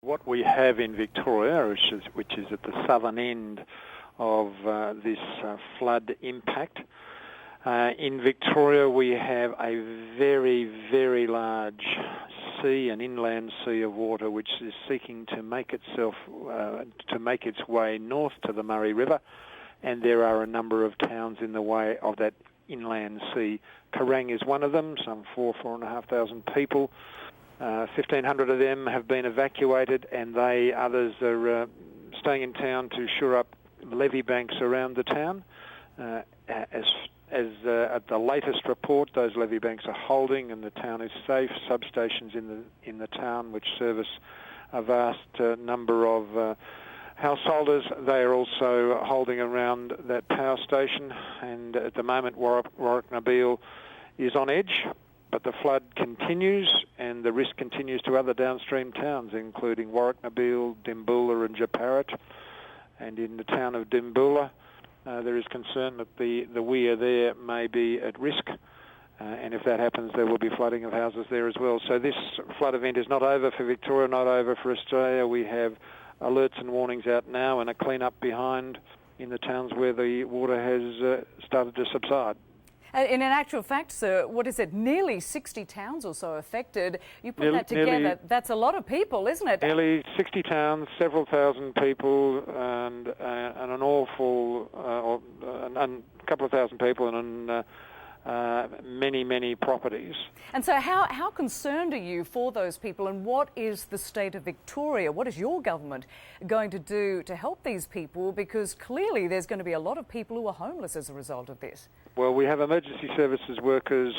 What we have in Victoria, which is at the southern end of this flood impact, in Victoria we have a very, very large sea, an inland sea of water, which is seeking to make its way north to the Murray River, and there are a number of towns in the way of that inland sea. Kerang is one of them, some 4,500 people. 1,500 of them have been evacuated, and others are staying in town to shore up levee banks around the town. As at the latest report, those levee banks are holding, and the town is safe. Substations in the town, which service a vast number of householders, they are also holding around that power station. And at the moment, Warwick-Nabil is on edge. But the flood continues, and the risk continues to other downstream towns, including Warwick-Nabil, Dimboola and Japarat. And in the town of Dimboola, there is concern that the weir there may be at risk. And if that happens, there will be flooding of houses there as well. So this flood event is not over for Victoria, not over for Australia. We have alerts and warnings out now and a clean-up behind in the towns where the water has started to subside. In an actual fact, sir, what is it, nearly 60 towns or so affected? You put that together, that's a lot of people, isn't it? Nearly 60 towns, several thousand people, and an awful, a couple of thousand people, and many properties. And so how concerned are you for those people, and what is the state of Victoria? What is your government going to do to help these people? Because clearly there's going to be a lot of people who are homeless as a result of this. Well, we have emergency services workers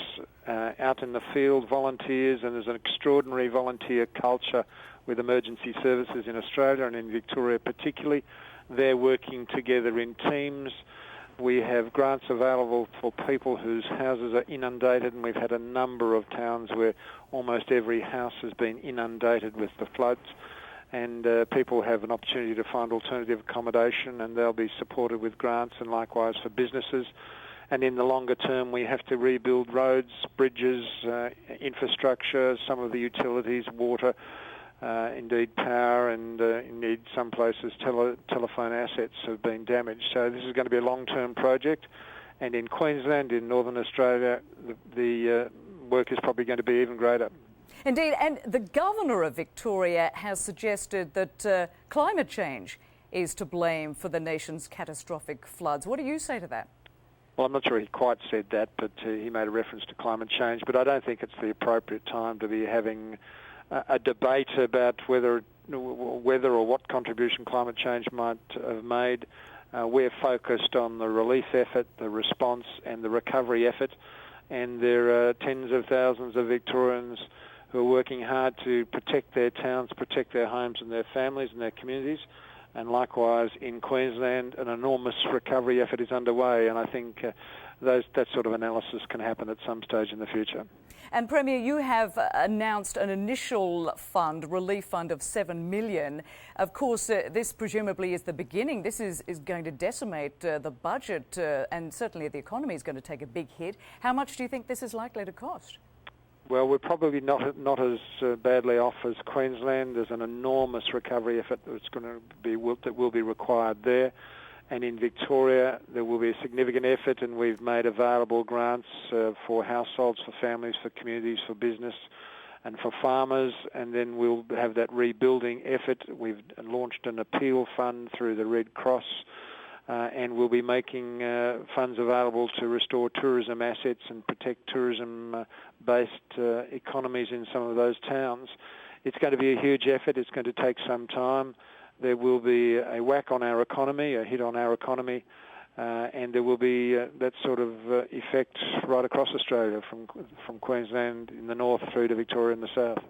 out in the field, volunteers, and there's an extraordinary volunteer culture with emergency services in Australia and in Victoria particularly. They're working together in teams. We have grants available for people whose houses are inundated, and we've had a number of towns where almost every house has been inundated with the floods, and people have an opportunity to find alternative accommodation, and they'll be supported with grants, and likewise for businesses. And in the longer term, we have to rebuild roads, bridges, infrastructure, some of the utilities, water, indeed power, and indeed some places telephone assets have been damaged. So this is going to be a long-term project, and in Queensland, in Northern Australia, the work is probably going to be even greater. Indeed, and the Governor of Victoria has suggested that climate change is to blame for the nation's catastrophic floods. What do you say to that? Well, I'm not sure he quite said that, but he made a reference to climate change, but I don't think it's the appropriate time to be having a debate about whether or what contribution climate change might have made. We're focused on the relief effort, the response and the recovery effort, and there are tens of thousands of Victorians who are working hard to protect their towns, protect their homes and their families and their communities. And likewise in Queensland, an enormous recovery effort is underway, and I think that sort of analysis can happen at some stage in the future. And Premier, you have announced an initial relief fund of $7 million. Of course, this presumably is the beginning. This is going to decimate the budget, and certainly the economy is going to take a big hit. How much do you think this is likely to cost? Well, we're probably not as badly off as Queensland. There's an enormous recovery effort that will be required there. And in Victoria, there will be a significant effort, and we've made available grants for households, for families, for communities, for business, and for farmers. And then we'll have that rebuilding effort. We've launched an appeal fund through the Red Cross, and we'll be making funds available to restore tourism assets and protect tourism-based economies in some of those towns. It's going to be a huge effort. It's going to take some time. There will be a whack on our economy, a hit on our economy, and there will be that sort of effect right across Australia, from Queensland in the north through to Victoria in the south.